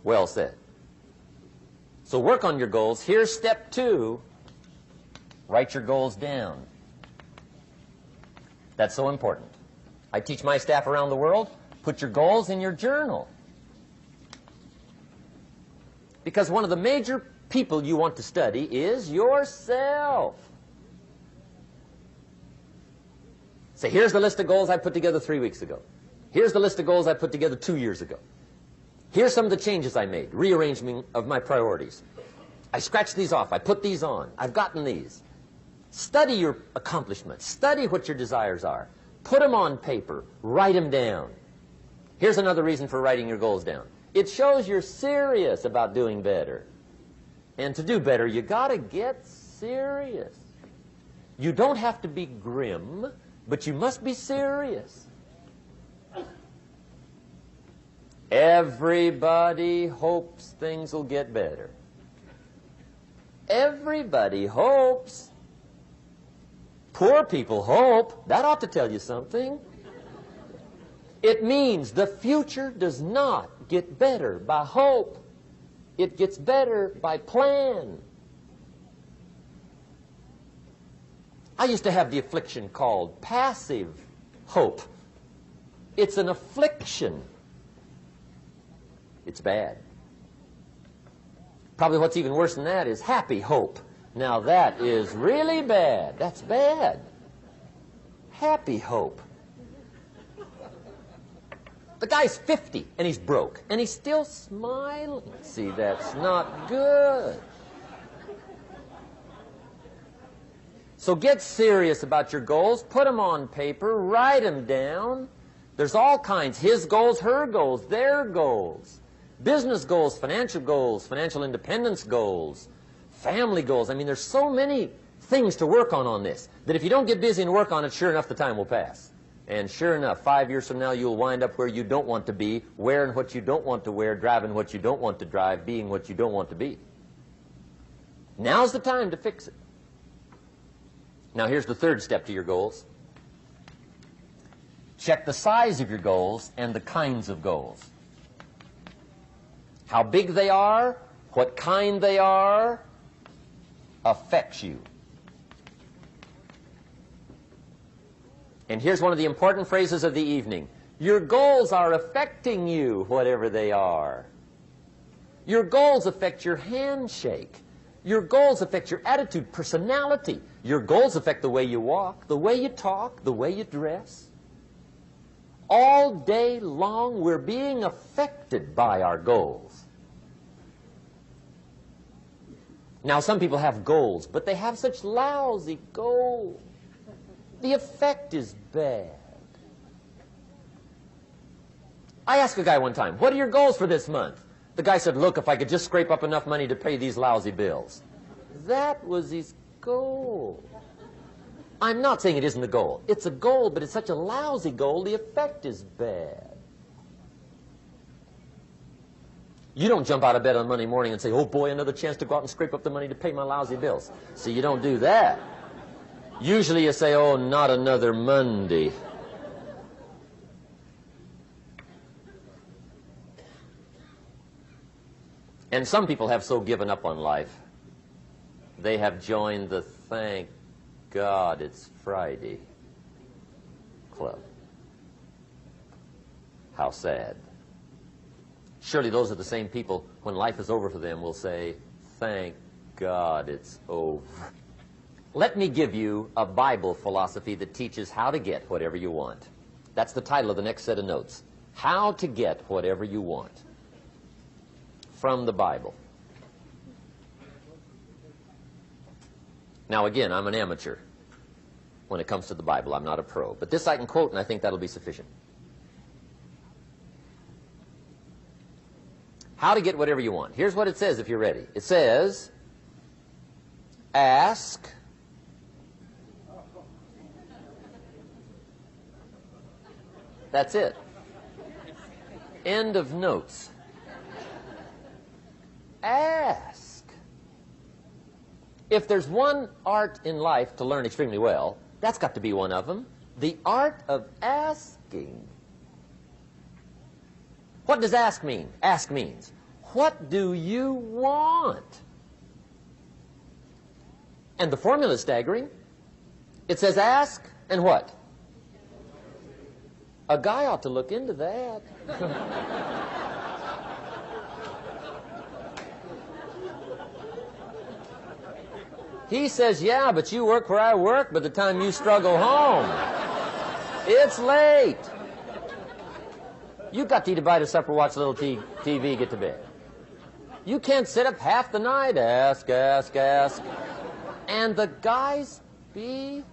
Well said. So work on your goals. Here's step 2. Write your goals down. That's so important. I teach my staff around the world, put your goals in your journal. Because one of the major people you want to study is yourself. Say, here's the list of goals I put together 3 weeks ago. Here's the list of goals I put together 2 years ago. Here's some of the changes I made, rearrangement of my priorities. I scratched these off. I put these on. I've gotten these. Study your accomplishments. Study what your desires are. Put them on paper. Write them down. Here's another reason for writing your goals down. It shows you're serious about doing better. And to do better, you got to get serious. You don't have to be grim, but you must be serious. Everybody hopes things will get better. Everybody hopes. Poor people hope. That ought to tell you something. It means the future does not get better by hope. It gets better by plan. I used to have the affliction called passive hope. It's an affliction. It's bad. Probably what's even worse than that is happy hope. Now that is really bad. That's bad. Happy hope. The guy's 50 and he's broke and he's still smiling. See, that's not good. So get serious about your goals. Put them on paper. Write them down. There's all kinds. His goals, her goals, their goals. Business goals, financial independence goals, family goals. I mean, there's so many things to work on this that if you don't get busy and work on it, sure enough, the time will pass. And sure enough, 5 years from now, you'll wind up where you don't want to be, wearing what you don't want to wear, driving what you don't want to drive, being what you don't want to be. Now's the time to fix it. Now, here's the third step to your goals. Check the size of your goals and the kinds of goals. How big they are, what kind they are, affects you. And here's one of the important phrases of the evening. Your goals are affecting you, whatever they are. Your goals affect your handshake. Your goals affect your attitude, personality. Your goals affect the way you walk, the way you talk, the way you dress. All day long, we're being affected by our goals. Now, some people have goals, but they have such lousy goals. The effect is bad. I asked a guy one time, what are your goals for this month? The guy said, look, if I could just scrape up enough money to pay these lousy bills. That was his goal. I'm not saying it isn't a goal. It's a goal, but it's such a lousy goal, the effect is bad. You don't jump out of bed on Monday morning and say, oh boy, another chance to go out and scrape up the money to pay my lousy bills. See, you don't do that. Usually you say, oh, not another Monday. And some people have so given up on life, they have joined the thank God it's Friday club. How sad. Surely those are the same people, when life is over for them, will say, thank God it's over. Let me give you a Bible philosophy that teaches how to get whatever you want. That's the title of the next set of notes. How to get whatever you want. From the Bible. Now again, I'm an amateur when it comes to the Bible. I'm not a pro. But this I can quote, and I think that'll be sufficient. How to get whatever you want. Here's what it says if you're ready. It says, ask, that's it. End of notes. Ask. If there's one art in life to learn extremely well, that's got to be one of them. The art of asking. What does ask mean? Ask means, What do you want? And the formula is staggering. It says ask and what? A guy ought to look into that. He says, yeah, but you work where I work by the time you struggle home. It's late. You've got to eat a bite of supper, watch a little TV, get to bed. You can't sit up half the night. Ask, ask, ask. And the guys behind.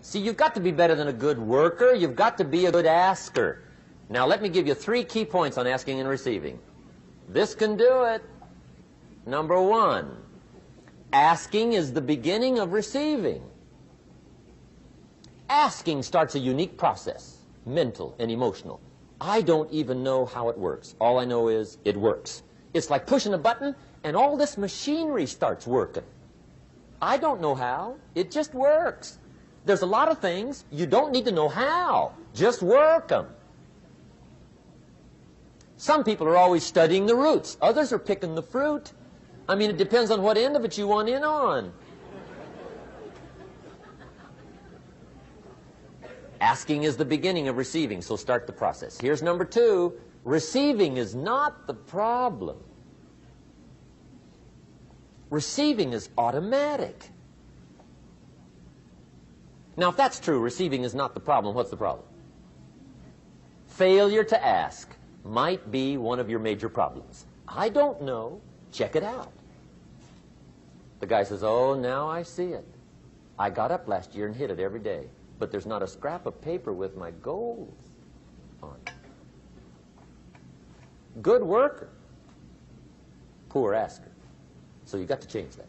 See, you've got to be better than a good worker. You've got to be a good asker. Now, let me give you 3 key points on asking and receiving. This can do it. Number 1, asking is the beginning of receiving. Asking starts a unique process, mental and emotional. I don't even know how it works. All I know is it works. It's like pushing a button and all this machinery starts working. I don't know how. It just works. There's a lot of things you don't need to know how. Just work them. Some people are always studying the roots. Others are picking the fruit. I mean, it depends on what end of it you want in on. Asking is the beginning of receiving, so start the process. Here's number 2. Receiving is not the problem. Receiving is automatic. Now, if that's true, receiving is not the problem, what's the problem? Failure to ask might be one of your major problems. I don't know. Check it out. The guy says, oh, now I see it. I got up last year and hit it every day, but there's not a scrap of paper with my goals on it. Good worker, poor asker. So you've got to change that.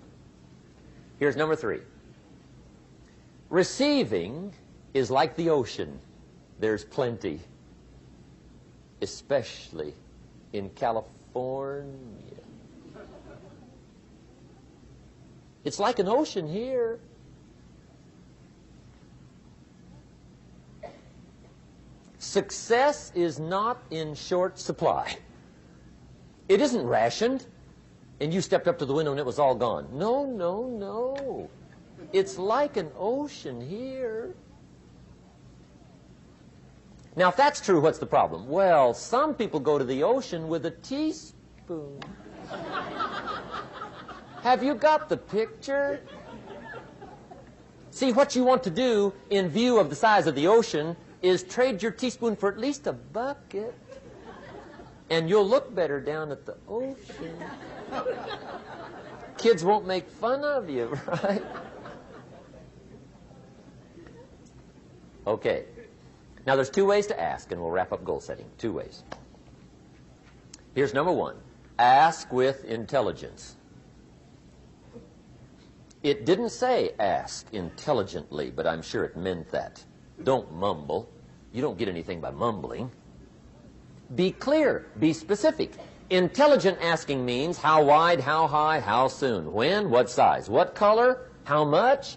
Here's number 3. Receiving is like the ocean. There's plenty, especially in California. It's like an ocean here. Success is not in short supply. It isn't rationed, and you stepped up to the window and it was all gone. No, no, no. It's like an ocean here. Now, if that's true, what's the problem? Well, some people go to the ocean with a teaspoon. Have you got the picture? See, what you want to do in view of the size of the ocean is trade your teaspoon for at least a bucket, and you'll look better down at the ocean. Kids won't make fun of you, right? Okay. Now, there's 2 ways to ask, and we'll wrap up goal setting. 2 ways. Here's number 1. Ask with intelligence. It didn't say ask intelligently, but I'm sure it meant that. Don't mumble. You don't get anything by mumbling. Be clear. Be specific. Intelligent asking means how wide, how high, how soon, when, what size, what color, how much.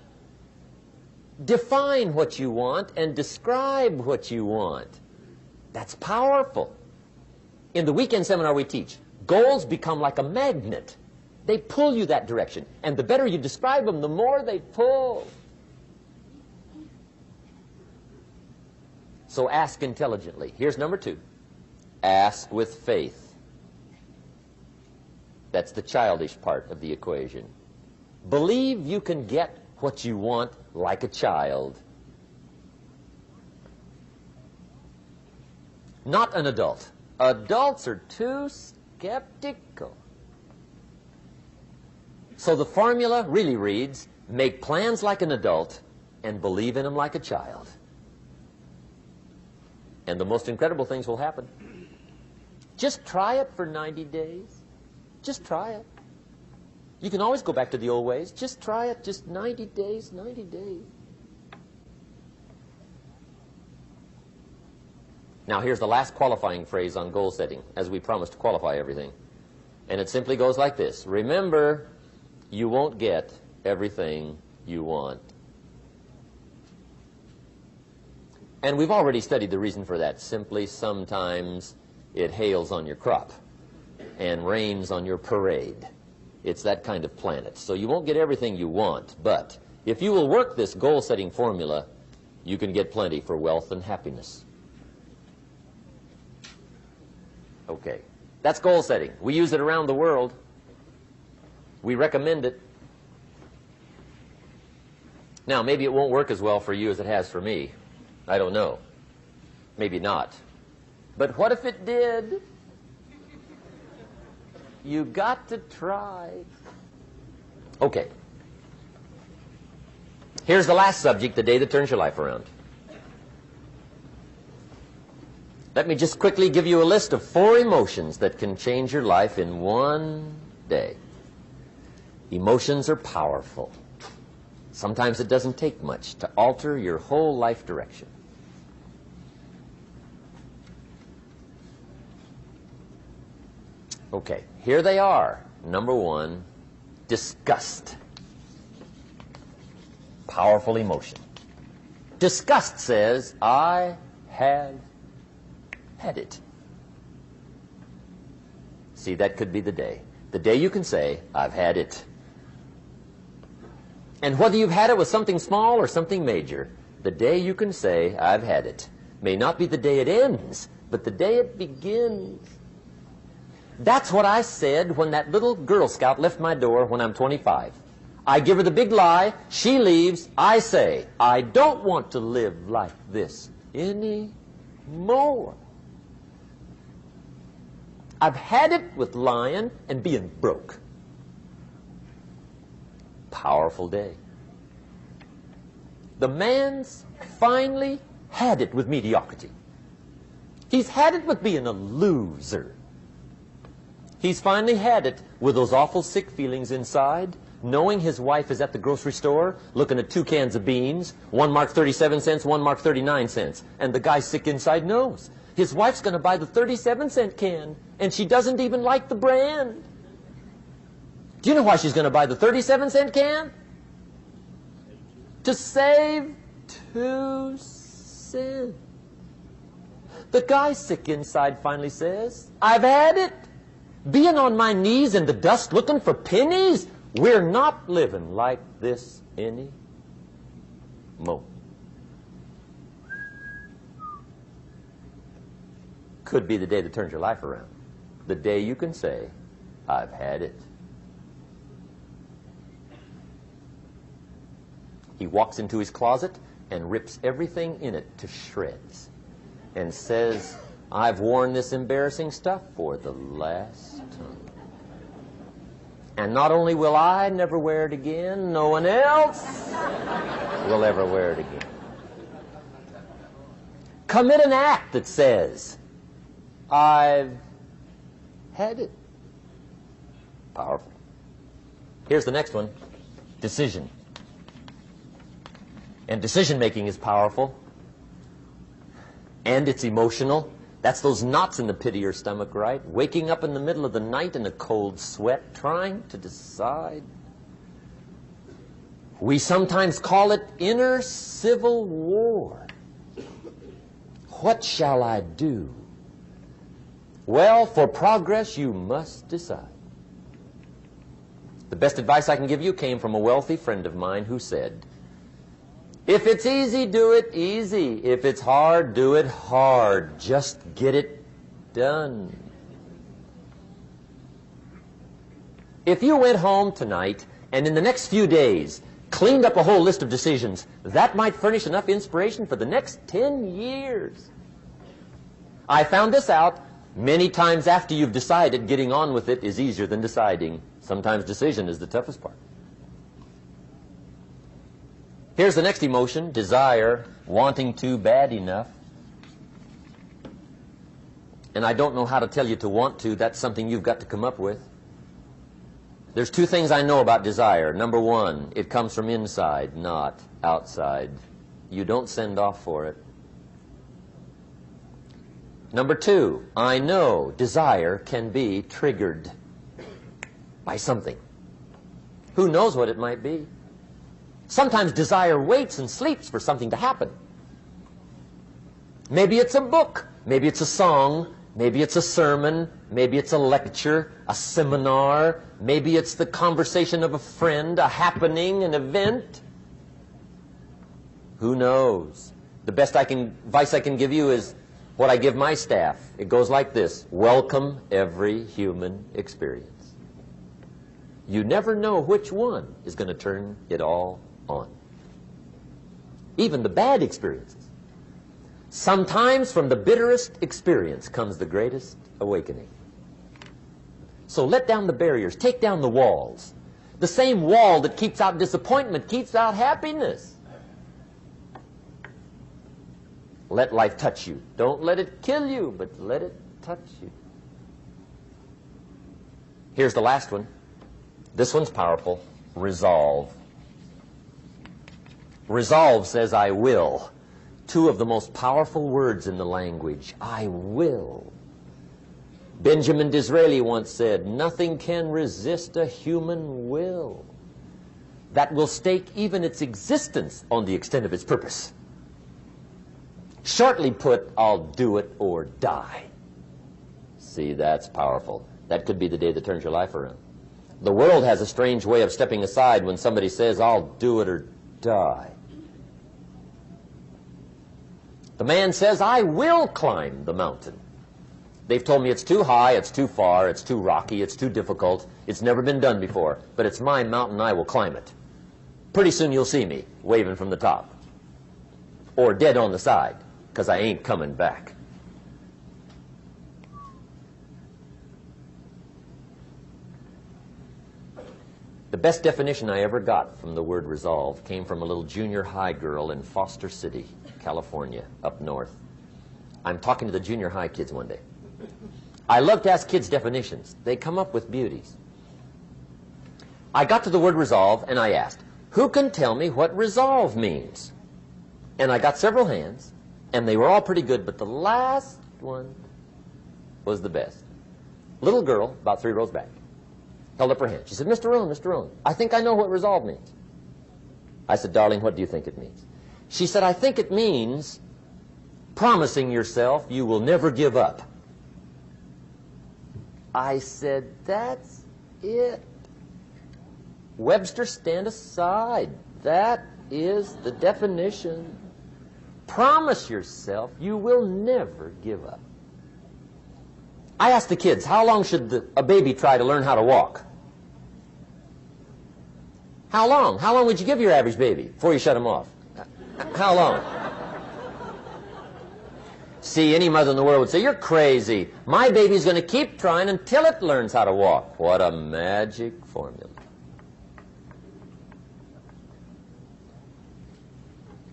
Define what you want and describe what you want. That's powerful. In the weekend seminar we teach, goals become like a magnet. They pull you that direction. And the better you describe them, the more they pull. So ask intelligently. Here's number 2. Ask with faith. That's the childish part of the equation. Believe you can get what you want like a child. Not an adult. Adults are too skeptical. So the formula really reads, make plans like an adult and believe in them like a child. And the most incredible things will happen. Just try it for 90 days. Just try it. You can always go back to the old ways. Just try it, just 90 days, 90 days. Now here's the last qualifying phrase on goal setting, as we promised to qualify everything. And it simply goes like this. Remember, you won't get everything you want. And we've already studied the reason for that. Simply, sometimes it hails on your crop and rains on your parade. It's that kind of planet. So you won't get everything you want, but if you will work this goal-setting formula, you can get plenty for wealth and happiness. Okay, that's goal setting. We use it around the world. We recommend it. Now, maybe it won't work as well for you as it has for me. I don't know. Maybe not. But what if it did? You got to try. Okay. Here's the last subject, the day that turns your life around. Let me just quickly give you a list of 4 emotions that can change your life in one day. Emotions are powerful. Sometimes it doesn't take much to alter your whole life direction. Okay, here they are. Number 1, disgust. Powerful emotion. Disgust says, I have had it. See, that could be the day. The day you can say, I've had it. And whether you've had it with something small or something major, the day you can say, I've had it, may not be the day it ends, but the day it begins. That's what I said when that little Girl Scout left my door when I'm 25. I give her the big lie, she leaves, I say, I don't want to live like this anymore. I've had it with lying and being broke. Powerful day. The man's finally had it with mediocrity. He's had it with being a loser. He's finally had it with those awful sick feelings inside, knowing his wife is at the grocery store looking at 2 cans of beans, one marked 37 cents, one marked 39 cents. And the guy sick inside knows his wife's going to buy the 37-cent can, and she doesn't even like the brand. Do you know why she's going to buy the 37-cent can? To save 2 cents. The guy sick inside finally says, I've had it. Being on my knees in the dust looking for pennies, we're not living like this anymore. Could be the day that turns your life around. The day you can say, I've had it. He walks into his closet and rips everything in it to shreds and says, I've worn this embarrassing stuff for the last time. And not only will I never wear it again, no one else will ever wear it again. Commit an act that says, I've had it. Powerful. Here's the next one. Decision. And decision-making is powerful. And it's emotional. That's those knots in the pit of your stomach, right? Waking up in the middle of the night in a cold sweat, trying to decide. We sometimes call it inner civil war. What shall I do? Well, for progress, you must decide. The best advice I can give you came from a wealthy friend of mine who said, if it's easy, do it easy. If it's hard, do it hard. Just get it done. If you went home tonight and in the next few days cleaned up a whole list of decisions, that might furnish enough inspiration for the next 10 years. I found this out many times after you've decided. Getting on with it is easier than deciding. Sometimes decision is the toughest part. Here's the next emotion, desire, wanting to bad enough. And I don't know how to tell you to want to. That's something you've got to come up with. There's 2 things I know about desire. Number 1, it comes from inside, not outside. You don't send off for it. Number 2, I know desire can be triggered by something. Who knows what it might be? Sometimes desire waits and sleeps for something to happen. Maybe it's a book. Maybe it's a song. Maybe it's a sermon, maybe it's a lecture, a seminar, maybe it's the conversation of a friend, a happening, an event. Who knows? The best advice I can give you is what I give my staff. It goes like this: welcome every human experience. You never know which one is going to turn it all on. Even the bad experiences. Sometimes from the bitterest experience comes the greatest awakening. So let down the barriers, take down the walls. The same wall that keeps out disappointment keeps out happiness. Let life touch you. Don't let it kill you, but let it touch you. Here's the last one. This one's powerful. Resolve. Resolve says, I will. Two of the most powerful words in the language. I will. Benjamin Disraeli once said, nothing can resist a human will that will stake even its existence on the extent of its purpose. Shortly put, I'll do it or die. See, that's powerful. That could be the day that turns your life around. The world has a strange way of stepping aside when somebody says, I'll do it or die. The man says, I will climb the mountain. They've told me it's too high, it's too far, it's too rocky, it's too difficult, it's never been done before, but it's my mountain, I will climb it. Pretty soon you'll see me waving from the top. Or dead on the side, because I ain't coming back. The best definition I ever got from the word resolve came from a little junior high girl in Foster City, California, up north. I'm talking to the junior high kids one day. I love to ask kids definitions. They come up with beauties. I got to the word resolve and I asked, who can tell me what resolve means? And I got several hands, and they were all pretty good, but the last one was the best. Little girl, about 3 rows back, held up her hand. She said, Mr. Rohn, I think I know what resolve means. I said, darling, what do you think it means? She said, I think it means promising yourself you will never give up. I said, that's it. Webster, stand aside. That is the definition. Promise yourself you will never give up. I asked the kids, how long should a baby try to learn how to walk? How long? How long would you give your average baby before you shut him off? How long? See, any mother in the world would say, you're crazy. My baby's going to keep trying until it learns how to walk. What a magic formula.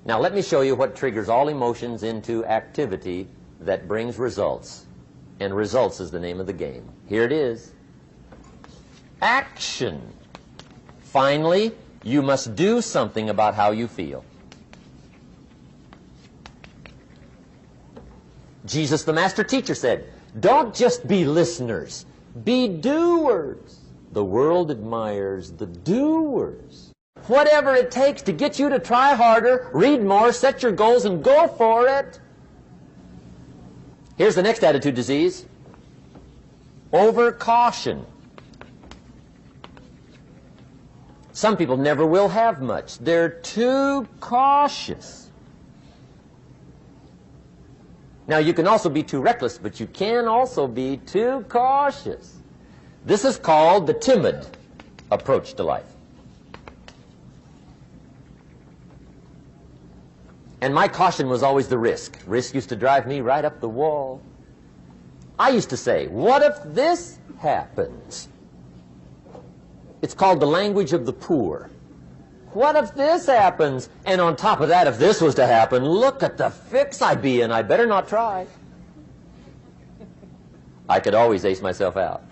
Now let me show you what triggers all emotions into activity that brings results. And results is the name of the game. Here it is. Action. Finally, you must do something about how you feel. Jesus, the master teacher, said, don't just be listeners, be doers. The world admires the doers. Whatever it takes to get you to try harder, read more, set your goals, and go for it. Here's the next attitude disease. Over-caution. Some people never will have much. They're too cautious. Now, you can also be too reckless, but you can also be too cautious. This is called the timid approach to life. And my caution was always the risk. Risk used to drive me right up the wall. I used to say, what if this happens? It's called the language of the poor. What if this happens? And on top of that, if this was to happen, look at the fix I'd be in. I better not try. I could always ace myself out.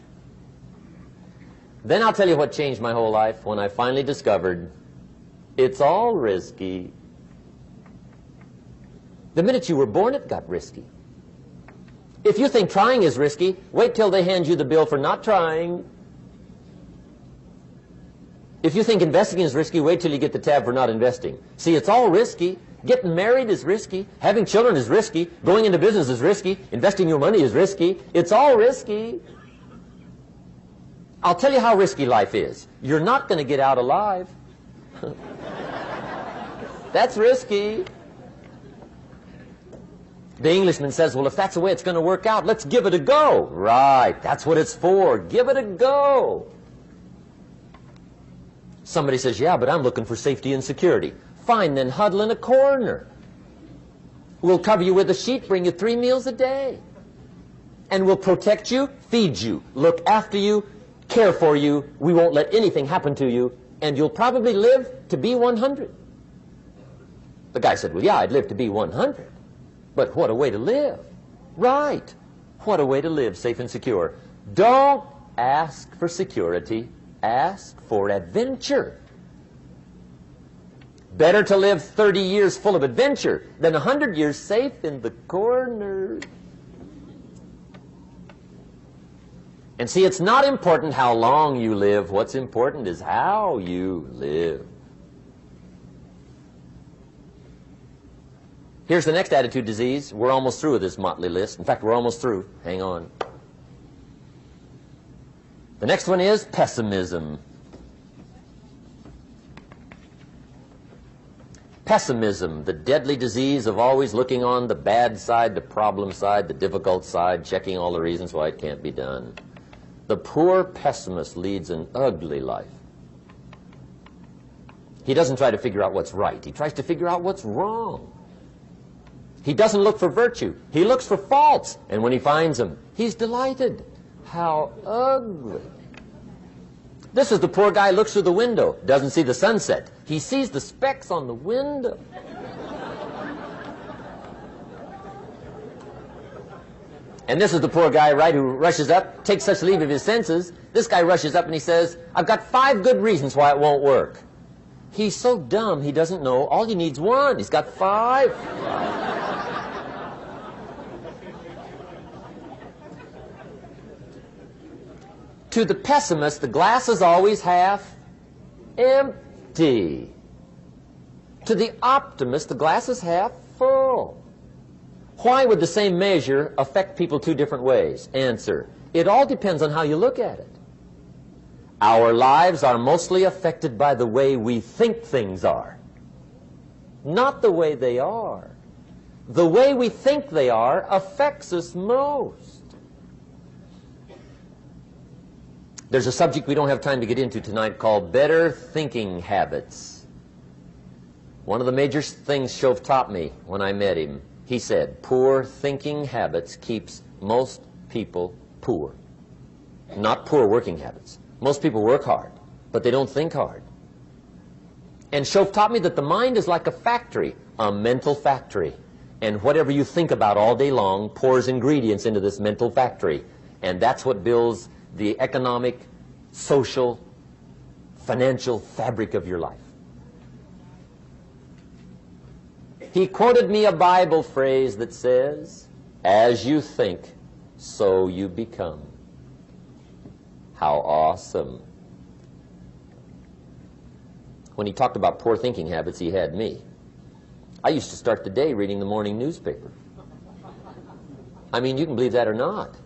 Then I'll tell you what changed my whole life when I finally discovered it's all risky. The minute you were born, it got risky. If you think trying is risky, wait till they hand you the bill for not trying. If you think investing is risky, wait till you get the tab for not investing. See, it's all risky. Getting married is risky. Having children is risky. Going into business is risky. Investing your money is risky. It's all risky. I'll tell you how risky life is. You're not going to get out alive. That's risky. The Englishman says, well, if that's the way it's going to work out, let's give it a go. Right, that's what it's for. Give it a go. Somebody says, yeah, but I'm looking for safety and security. Fine, then huddle in a corner. We'll cover you with a sheet, bring you 3 meals a day. And we'll protect you, feed you, look after you, care for you. We won't let anything happen to you. And you'll probably live to be 100. The guy said, well, yeah, I'd live to be 100. But what a way to live. Right. What a way to live, safe and secure. Don't ask for security. Ask for adventure. Better to live 30 years full of adventure than 100 years safe in the corner. And see, it's not important how long you live. What's important is how you live. Here's the next attitude disease. We're almost through with this motley list. In fact, we're almost through. Hang on. The next one is pessimism. Pessimism, the deadly disease of always looking on the bad side, the problem side, the difficult side, checking all the reasons why it can't be done. The poor pessimist leads an ugly life. He doesn't try to figure out what's right. He tries to figure out what's wrong. He doesn't look for virtue. He looks for faults. And when he finds them, he's delighted. How ugly. This is the poor guy who looks through the window, doesn't see the sunset. He sees the specks on the window. And this is the poor guy, right, who rushes up, takes such leave of his senses. This guy rushes up and he says, I've got 5 good reasons why it won't work. He's so dumb he doesn't know all he needs 1. He's got 5. To the pessimist, the glass is always half empty. To the optimist, the glass is half full. Why would the same measure affect people 2 different ways? Answer, it all depends on how you look at it. Our lives are mostly affected by the way we think things are, not the way they are. The way we think they are affects us most. There's a subject we don't have time to get into tonight called better thinking habits. One of the major things Shove taught me when I met him, he said, poor thinking habits keeps most people poor. Not poor working habits. Most people work hard, but they don't think hard. And Shove taught me that the mind is like a factory, a mental factory. And whatever you think about all day long pours ingredients into this mental factory. And that's what builds the economic, social, financial fabric of your life. He quoted me a Bible phrase that says, as you think, so you become. How awesome. When he talked about poor thinking habits, he had me. I used to start the day reading the morning newspaper. I mean, you can believe that or not.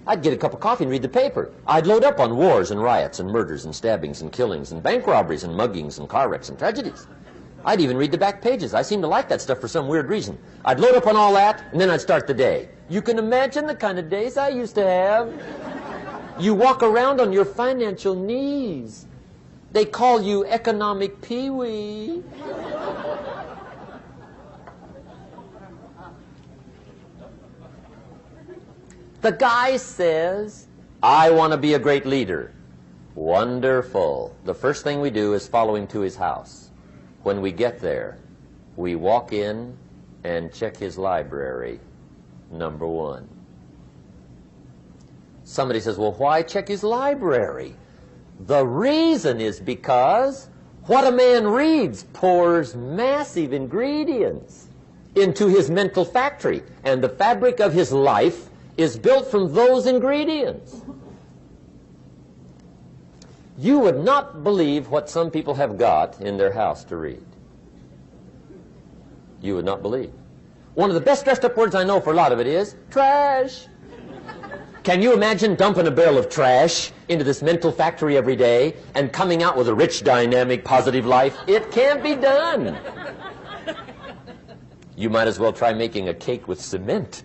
I'd get a cup of coffee and read the paper. I'd load up on wars and riots and murders and stabbings and killings and bank robberies and muggings and car wrecks and tragedies. I'd even read the back pages. I seem to like that stuff for some weird reason. I'd load up on all that, and then I'd start the day. You can imagine the kind of days I used to have. You walk around on your financial knees. They call you economic peewee. The guy says, I want to be a great leader. Wonderful. The first thing we do is follow him to his house. When we get there, we walk in and check his library, number 1. Somebody says, well, why check his library? The reason is because what a man reads pours massive ingredients into his mental factory, and the fabric of his life is built from those ingredients. You would not believe what some people have got in their house to read. you would not believe. One of the best dressed up words I know for a lot of it is trash. Can you imagine dumping a barrel of trash into this mental factory every day and coming out with a rich, dynamic, positive life? It can't be done. You might as well try making a cake with cement.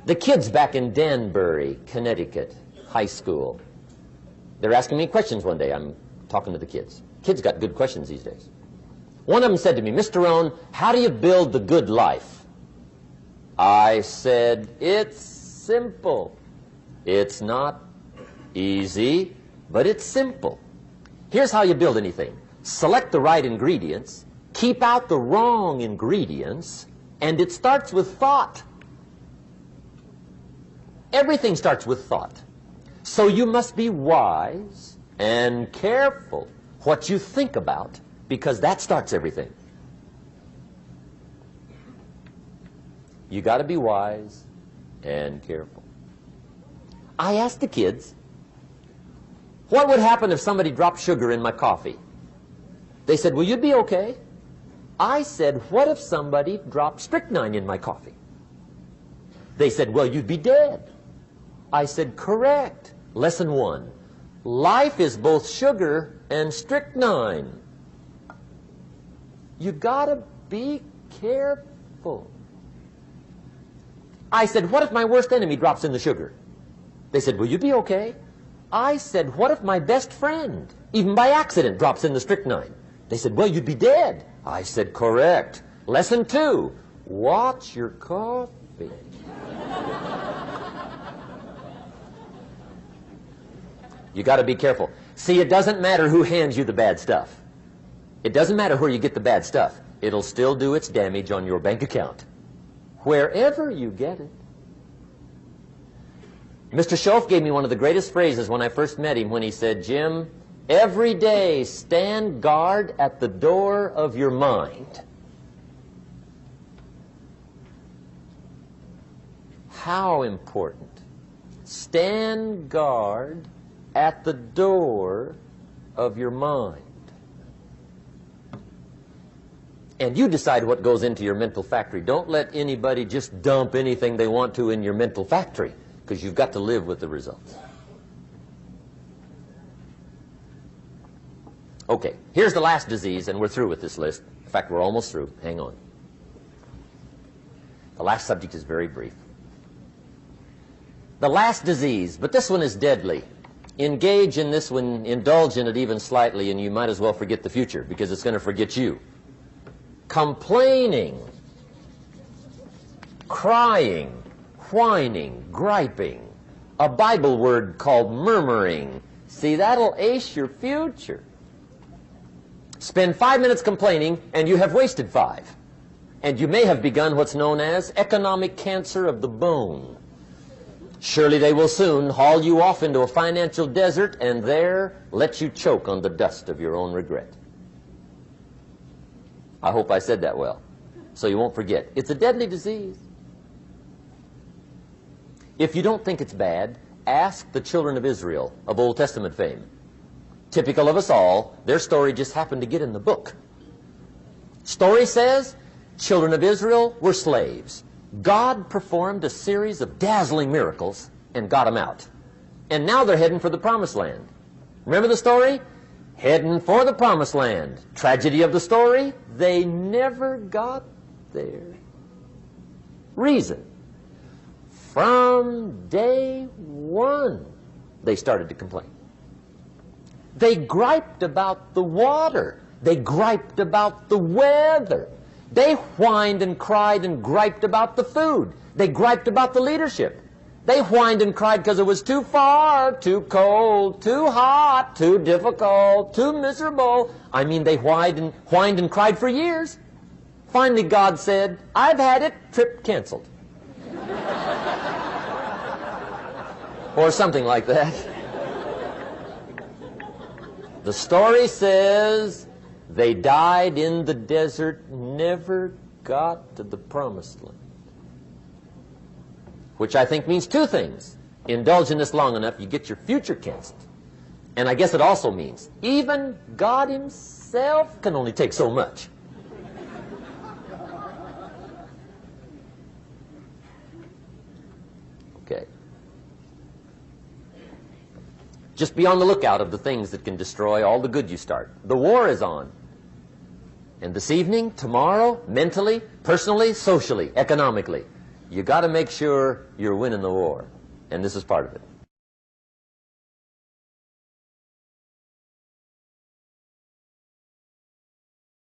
The kids back in Danbury, Connecticut, high school, they're asking me questions one day. I'm talking to the kids. Kids got good questions these days. One of them said to me, Mr. Rohn, how do you build the good life? I said, it's simple. It's not easy, but it's simple. Here's how you build anything. Select the right ingredients, keep out the wrong ingredients, and it starts with thought. Everything starts with thought. So you must be wise and careful what you think about, because that starts everything. You got to be wise and careful. I asked the kids, what would happen if somebody dropped sugar in my coffee? They said, well, you'd be okay. I said, what if somebody dropped strychnine in my coffee? They said, well, you'd be dead. I said, correct. Lesson 1. Life is both sugar and strychnine. You got to be careful. I said, what if my worst enemy drops in the sugar? They said, will you be okay? I said, what if my best friend, even by accident, drops in the strychnine? They said, well, you'd be dead. I said, correct. Lesson 2, watch your coffee. You got to be careful. See, it doesn't matter who hands you the bad stuff. It doesn't matter where you get the bad stuff. It'll still do its damage on your bank account, wherever you get it. Mr. Schoaf gave me one of the greatest phrases when I first met him when he said, Jim, every day stand guard at the door of your mind. How important. Stand guard at the door of your mind. And you decide what goes into your mental factory. Don't let anybody just dump anything they want to in your mental factory, because you've got to live with the results. Okay, here's the last disease, and we're through with this list. In fact, we're almost through. Hang on. The last subject is very brief. The last disease, but this one is deadly. Engage in this one, indulge in it even slightly, and you might as well forget the future, because it's going to forget you. Complaining, crying, whining, griping, a Bible word called murmuring. See, that'll ace your future. Spend 5 minutes complaining, and you have wasted 5. And you may have begun what's known as economic cancer of the bone. Surely they will soon haul you off into a financial desert and there let you choke on the dust of your own regret. I hope I said that well, so you won't forget. It's a deadly disease. If you don't think it's bad, ask the children of Israel of Old Testament fame. Typical of us all, their story just happened to get in the book. Story says, children of Israel were slaves. God performed a series of dazzling miracles and got them out. And now they're heading for the promised land. Remember the story? Heading for the promised land. Tragedy of the story, they never got there. Reason. From day one, they started to complain. They griped about the water. They griped about the weather. They whined and cried and griped about the food. They griped about the leadership. They whined and cried because it was too far, too cold, too hot, too difficult, too miserable. I mean, they whined and cried for years. Finally, God said, I've had it, trip canceled. Or something like that. The story says they died in the desert, never got to the promised land. Which I think means two things. Indulge in this long enough, you get your future canceled. And I guess it also means even God himself can only take so much. Okay. Just be on the lookout of the things that can destroy all the good you start. The war is on. And this evening, tomorrow, mentally, personally, socially, economically, you got to make sure you're winning the war. And this is part of it.